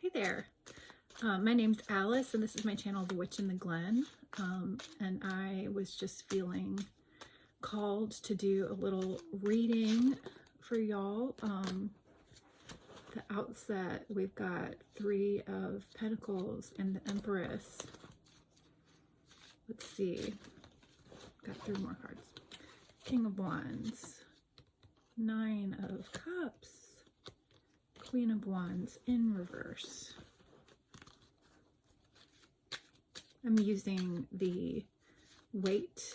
Hey there, my name's Alice and this is my channel, The Witch in the Glen, and I was just feeling called to do a little reading for y'all. The outset, we've got Three of Pentacles and the Empress. Let's see, got 3 more cards. King of Wands, Nine of Cups, Queen of Wands in reverse. I'm using the Waite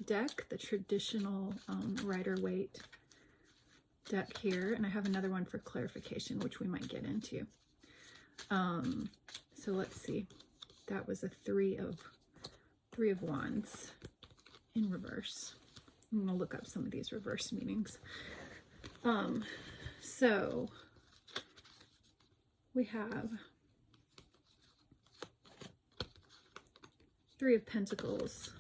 deck, the traditional Rider-Waite deck here, and I have another one for clarification, which we might get into. So let's see. That was a Three of Wands in reverse. I'm gonna look up some of these reverse meanings. So we have Three of Pentacles.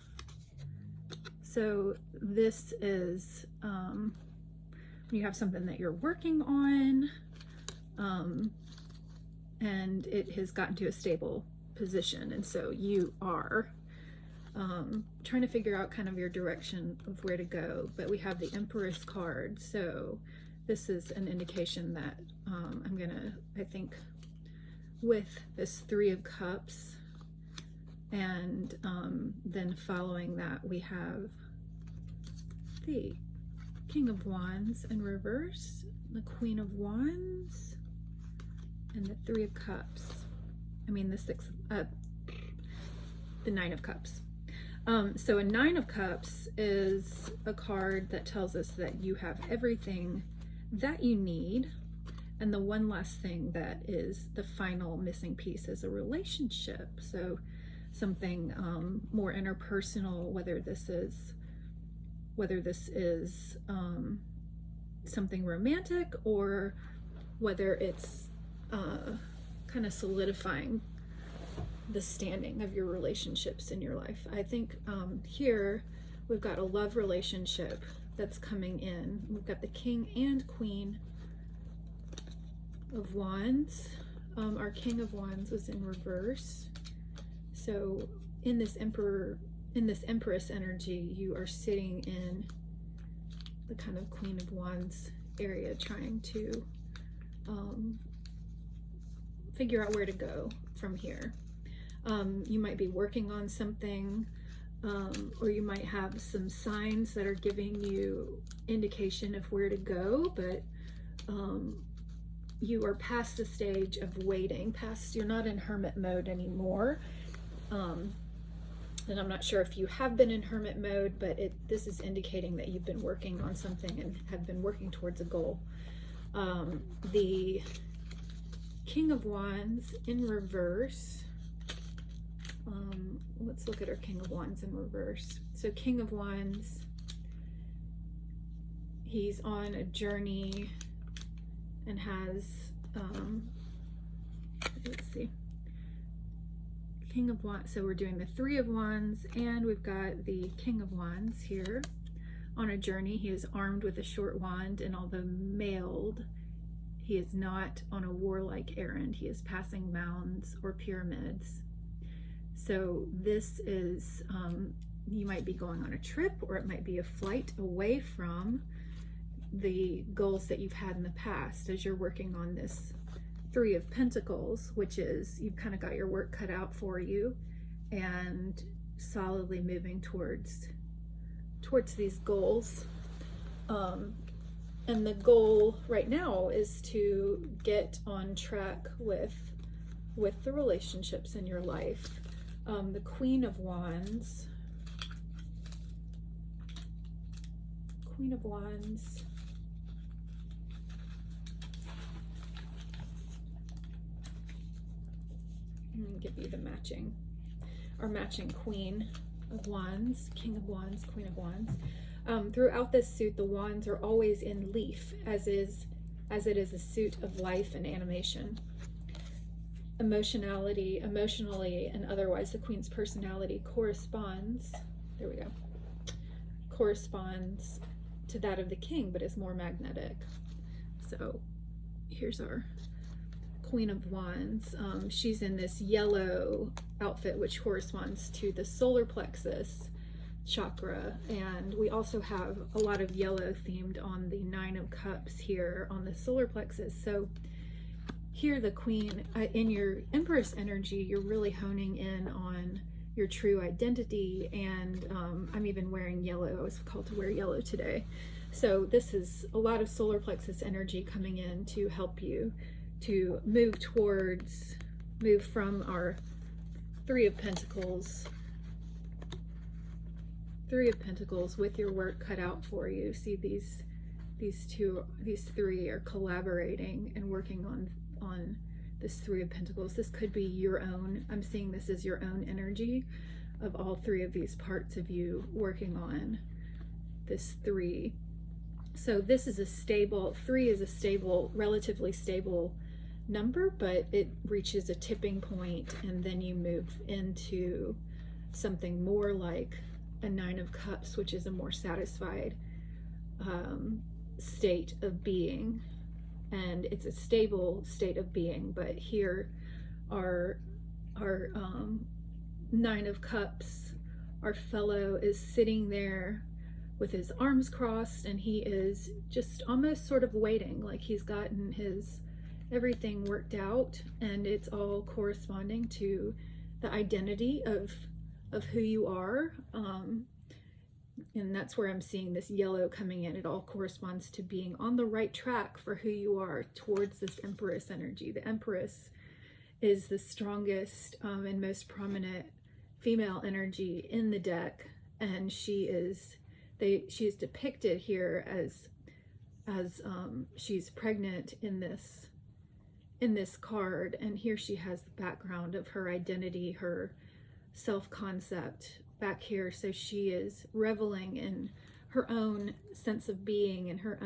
So this is when you have something that you're working on, and it has gotten to a stable position, and so you are trying to figure out kind of your direction of where to go. But we have the Empress card, so this is an indication that I'm gonna, I think, with this Three of Cups, and then following that we have the King of Wands in reverse, the Queen of Wands, and the Three of Cups. I mean the Nine of Cups. So a Nine of Cups is a card that tells us that you have everything that you need, and the one last thing that is the final missing piece is a relationship. So something more interpersonal, whether this is something romantic, or whether it's kind of solidifying the standing of your relationships in your life. I think here we've got a love relationship that's coming in. We've got the King and Queen of Wands. Our King of Wands was in reverse. So in this Empress energy, you are sitting in the kind of Queen of Wands area, trying to figure out where to go from here. You might be working on something, or you might have some signs that are giving you indication of where to go, but you are past the stage of waiting, you're not in hermit mode anymore. And I'm not sure if you have been in hermit mode, but this is indicating that you've been working on something and have been working towards a goal. The King of Wands in reverse. Let's look at our King of Wands in reverse. So King of Wands, he's on a journey and has, let's see, King of Wands. So we're doing the Three of Wands, and we've got the King of Wands here on a journey. He is armed with a short wand, and although mailed, he is not on a warlike errand. He is passing mounds or pyramids. So this is, you might be going on a trip, or it might be a flight away from the goals that you've had in the past as you're working on this Three of Pentacles, which is you've kind of got your work cut out for you and solidly moving towards these goals. And the goal right now is to get on track with the relationships in your life. The Queen of Wands. Queen of Wands. I'm going to give you the matching Queen of Wands, King of Wands, Queen of Wands. Throughout this suit, the wands are always in leaf, as it is a suit of life and animation. Emotionally and otherwise, the Queen's personality corresponds to that of the King, but is more magnetic. So here's our Queen of Wands. She's in this yellow outfit, which corresponds to the solar plexus chakra, and we also have a lot of yellow themed on the Nine of Cups here on the solar plexus. So here the Queen, in your Empress energy, you're really honing in on your true identity, and I'm even wearing yellow. I was called to wear yellow today. So this is a lot of solar plexus energy coming in to help you to move from our Three of Pentacles with your work cut out for you. See, these three are collaborating and working on this Three of Pentacles. This could be your own, I'm seeing this as your own energy of all three of these parts of you working on this three. So this is a stable, three is a stable, relatively stable number, but it reaches a tipping point, and then you move into something more like a Nine of Cups, which is a more satisfied state of being, and it's a stable state of being. But here our Nine of Cups, our fellow, is sitting there with his arms crossed, and he is just almost sort of waiting, like he's gotten his everything worked out, and it's all corresponding to the identity of who you are. And that's where I'm seeing this yellow coming in. It all corresponds to being on the right track for who you are towards this Empress energy. The Empress is the strongest and most prominent female energy in the deck, and she is depicted here as she's pregnant in this card, and here she has the background of her identity, her self-concept back here. So she is reveling in her own sense of being and her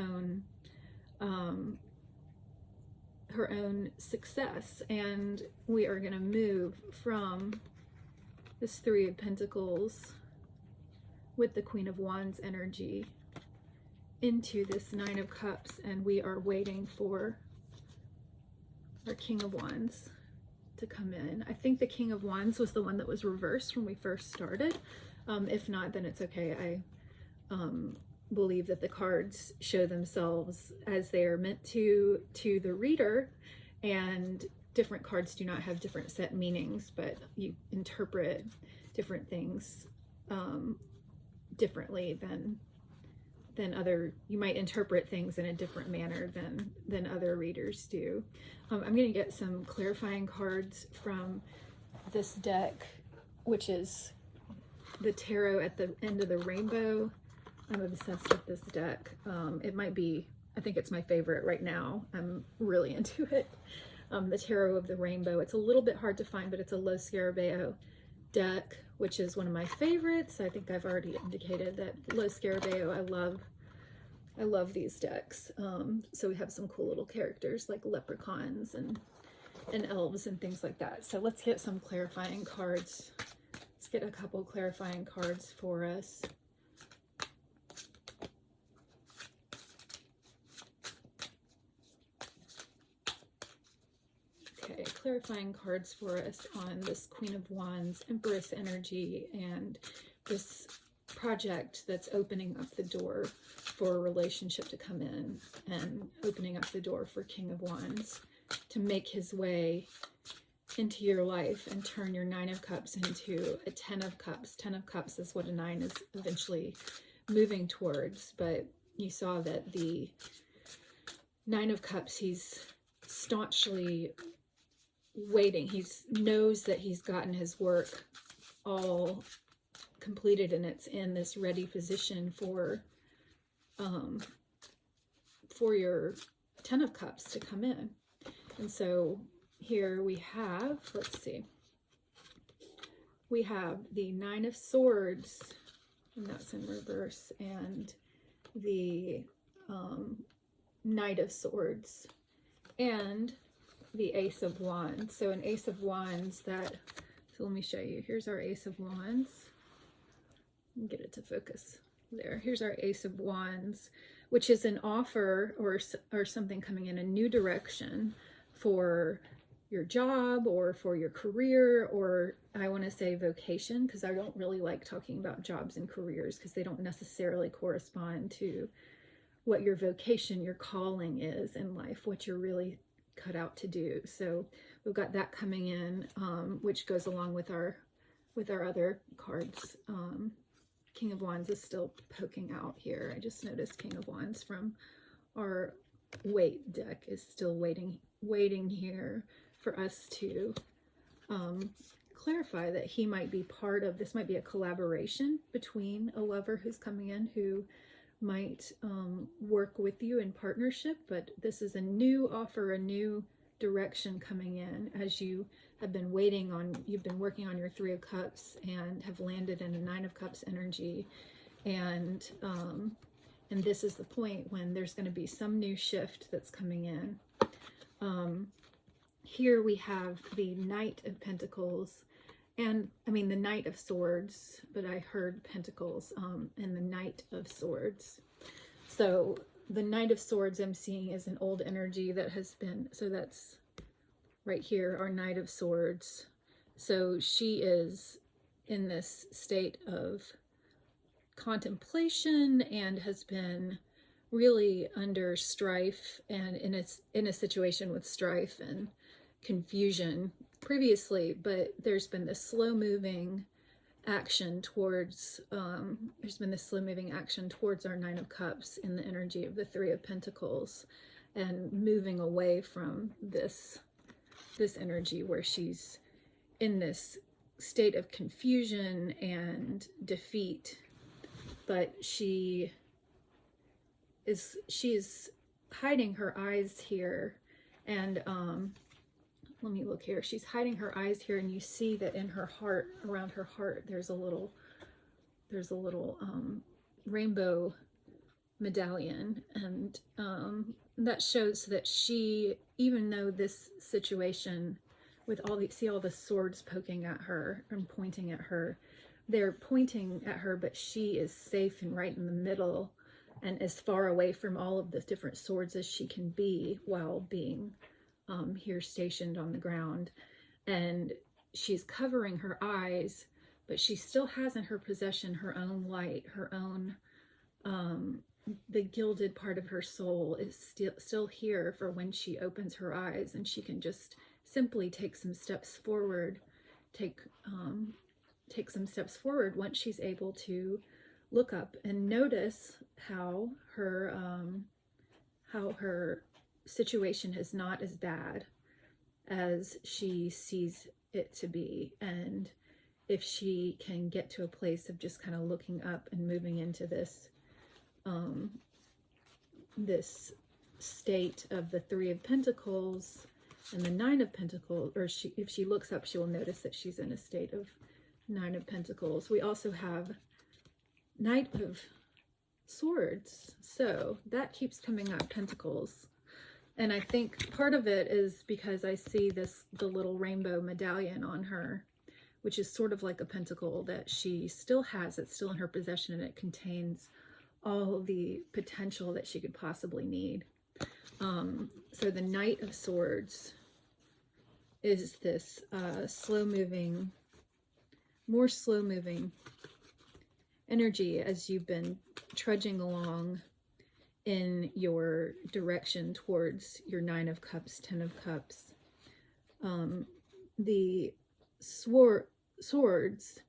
own success. And we are going to move from this Three of Pentacles with the Queen of Wands energy into this Nine of Cups, and we are waiting for our King of Wands to come in. I think the King of Wands was the one that was reversed when we first started. If not, then it's okay. I believe that the cards show themselves as they are meant to the reader, and different cards do not have different set meanings, but you interpret different things differently than other, you might interpret things in a different manner than other readers do. I'm going to get some clarifying cards from this deck, which is the tarot at the end of the rainbow. I'm obsessed with this deck. It might be, I think it's my favorite right now. I'm really into it. The Tarot of the Rainbow. It's a little bit hard to find, but it's a Lo Scarabeo deck, which is one of my favorites. I think I've already indicated that Lo Scarabeo, I love these decks. So we have some cool little characters like leprechauns and elves and things like that. So let's get some clarifying cards. Let's get a couple clarifying cards for us. Okay, clarifying cards for us on this Queen of Wands, Empress energy, and this project that's opening up the door for a relationship to come in, and opening up the door for King of Wands to make his way into your life and turn your Nine of Cups into a Ten of Cups. 10 of Cups is what a 9 is eventually moving towards, but you saw that the Nine of Cups, he's staunchly waiting. He knows that he's gotten his work all completed, and it's in this ready position for your Ten of Cups to come in. And so here we have, let's see, we have the Nine of Swords, and that's in reverse, and the Knight of Swords, and the Ace of Wands. So an Ace of Wands so let me show you. Here's our Ace of Wands. Get it to focus there. Here's our Ace of Wands, which is an offer or something coming in a new direction for your job or for your career, or I want to say vocation, because I don't really like talking about jobs and careers because they don't necessarily correspond to what your vocation, your calling is in life, what you're really cut out to do. So we've got that coming in, which goes along with our other cards. King of Wands is still poking out here. I just noticed King of Wands from our wait deck is still waiting here for us to clarify that he might be part of this. Might be a collaboration between a lover who's coming in who might work with you in partnership, but this is a new offer, a new direction coming in as you have been you've been working on your Three of Cups and have landed in a Nine of Cups energy, and this is the point when there's going to be some new shift that's coming in. Here we have the Knight of Pentacles, and I mean the Knight of Swords, but I heard Pentacles, and the Knight of Swords. So the Knight of Swords I'm seeing is an old energy that has been, so that's right here, our Knight of Swords. So she is in this state of contemplation and has been really under strife and in a situation with strife and confusion previously, but there's been this slow-moving action towards our Nine of Cups in the energy of the Three of Pentacles, and moving away from this energy where she's in this state of confusion and defeat, but she is hiding her eyes here, and let me look here. She's hiding her eyes here, and you see that in her heart, around her heart, there's a little rainbow medallion, and that shows that she, even though this situation with all the swords poking at her and pointing at her, they're pointing at her, but she is safe and right in the middle and as far away from all of the different swords as she can be while being here stationed on the ground. And she's covering her eyes, but she still has in her possession her own light, her own the gilded part of her soul is still here for when she opens her eyes, and she can just simply take some steps forward, take some steps forward once she's able to look up and notice how her situation is not as bad as she sees it to be. And if she can get to a place of just kind of looking up and moving into this this state of the Three of Pentacles and the Nine of Pentacles, or if she looks up, she will notice that she's in a state of Nine of Pentacles. We also have Knight of Swords, so that keeps coming up, Pentacles. And I think part of it is because I see the little rainbow medallion on her, which is sort of like a pentacle that she still has. It's still in her possession, and it contains all the potential that she could possibly need. So the Knight of Swords is this more slow-moving energy as you've been trudging along in your direction towards your Nine of Cups, Ten of Cups. The swords,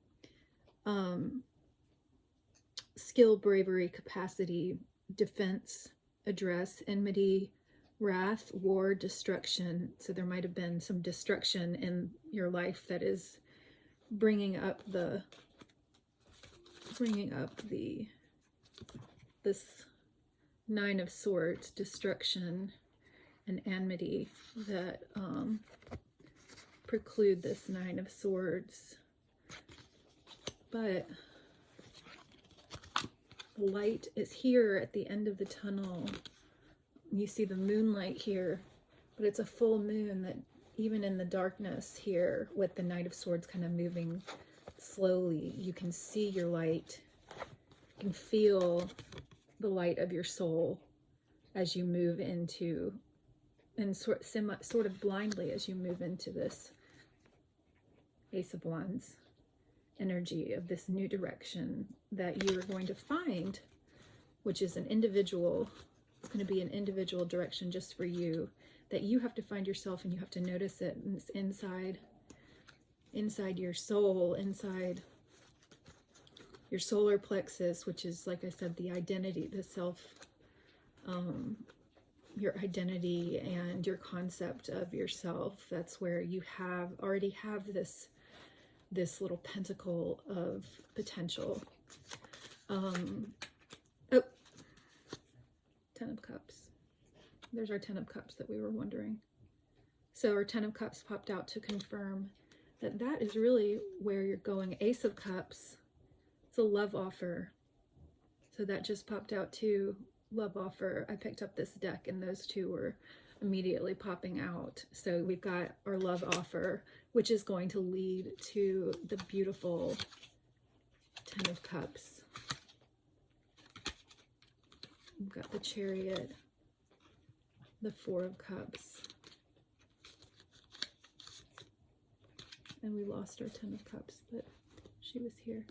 skill, bravery, capacity, defense, address, enmity, wrath, war, destruction. So there might have been some destruction in your life that is bringing up this Nine of Swords, destruction and enmity that preclude this Nine of Swords. But the light is here at the end of the tunnel. You see the moonlight here, but it's a full moon that even in the darkness here with the Knight of Swords kind of moving slowly, you can see your light. You can feel the light of your soul as you move into and sort of blindly as you move into this Ace of Wands energy of this new direction that you're going to find, which is an individual, it's going to be an individual direction just for you, that you have to find yourself, and you have to notice it, and it's inside your soul, inside your solar plexus, which is, like I said, the identity, the self, your identity and your concept of yourself. That's where you already have this little pentacle of potential. Oh, 10 of Cups. There's our 10 of Cups that we were wondering. So our 10 of Cups popped out to confirm that that is really where you're going. Ace of Cups, it's a love offer. So that just popped out too, love offer. I picked up this deck and those two were immediately popping out. So we've got our love offer, which is going to lead to the beautiful 10 of Cups. We've got the Chariot, the 4 of Cups, and we lost our 10 of Cups, but she was here.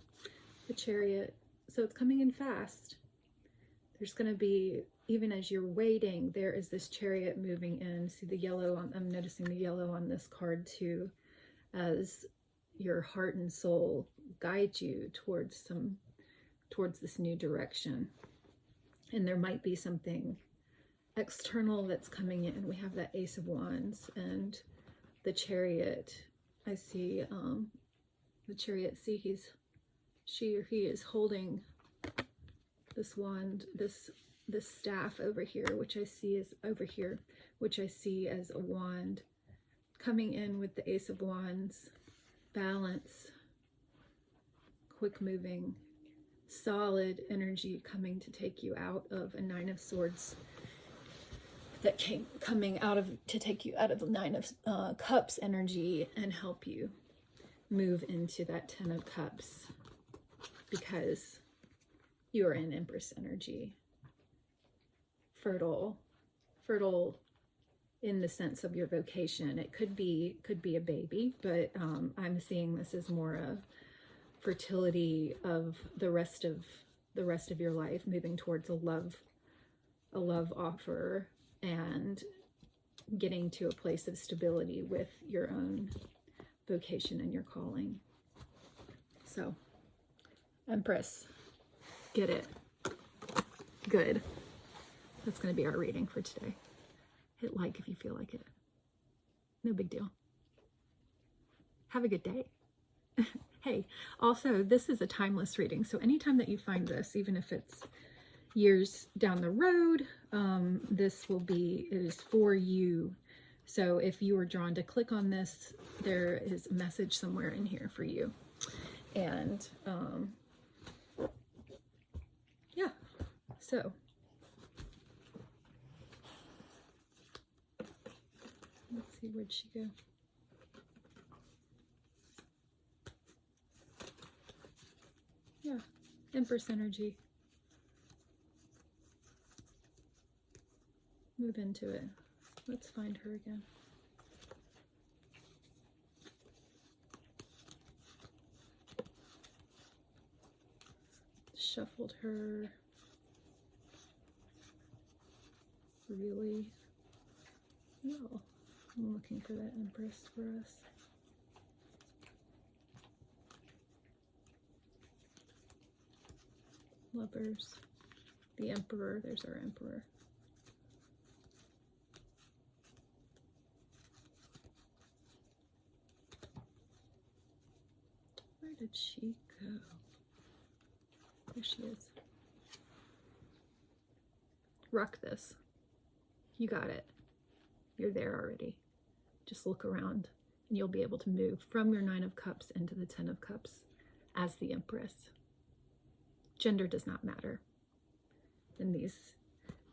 The Chariot. So it's coming in fast. There's going to be, even as you're waiting, there is this Chariot moving in. See the yellow on, I'm noticing the yellow on this card too, as your heart and soul guide you towards this new direction. And there might be something external that's coming in. We have that Ace of Wands and the Chariot. I see the Chariot. See, she or he is holding this wand, this staff over here, which I see is over here, which I see as a wand coming in with the Ace of Wands. Balance, quick moving, solid energy coming to take you out of a 9 of Swords that coming out of to take you out of the 9 of Cups energy and help you move into that 10 of Cups, because you are in Empress energy. Fertile in the sense of your vocation. It could be a baby, but I'm seeing this as more a fertility of the rest of your life, moving towards a love offer and getting to a place of stability with your own vocation and your calling. So, Empress, get it. Good. That's going to be our reading for today. Hit like if you feel like it. No big deal. Have a good day. Hey, also, this is a timeless reading. So anytime that you find this, even if it's years down the road, it is for you. So if you were drawn to click on this, there is a message somewhere in here for you. And yeah, so let's see, where'd she go? Yeah, Empress energy. Move into it. Let's find her again. Shuffled her really well. I'm looking for that Empress for us. Lovers, the Emperor, there's our Emperor. Where did she go? There she is. Rock this. You got it. You're there already. Just look around and you'll be able to move from your 9 of Cups into the 10 of Cups as the Empress. Gender does not matter. In these,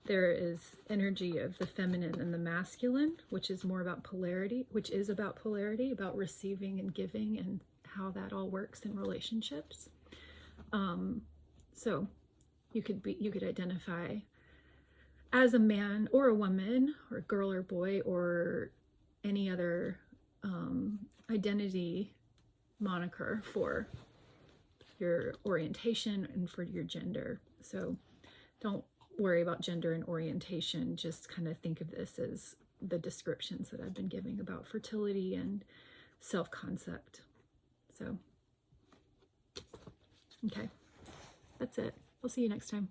there is energy of the feminine and the masculine, which is more about polarity, about receiving and giving and how that all works in relationships. So you could identify as a man or a woman or a girl or boy or any other identity moniker for your orientation and for your gender. So don't worry about gender and orientation. Just kind of think of this as the descriptions that I've been giving about fertility and self-concept. So, okay, that's it. We'll see you next time.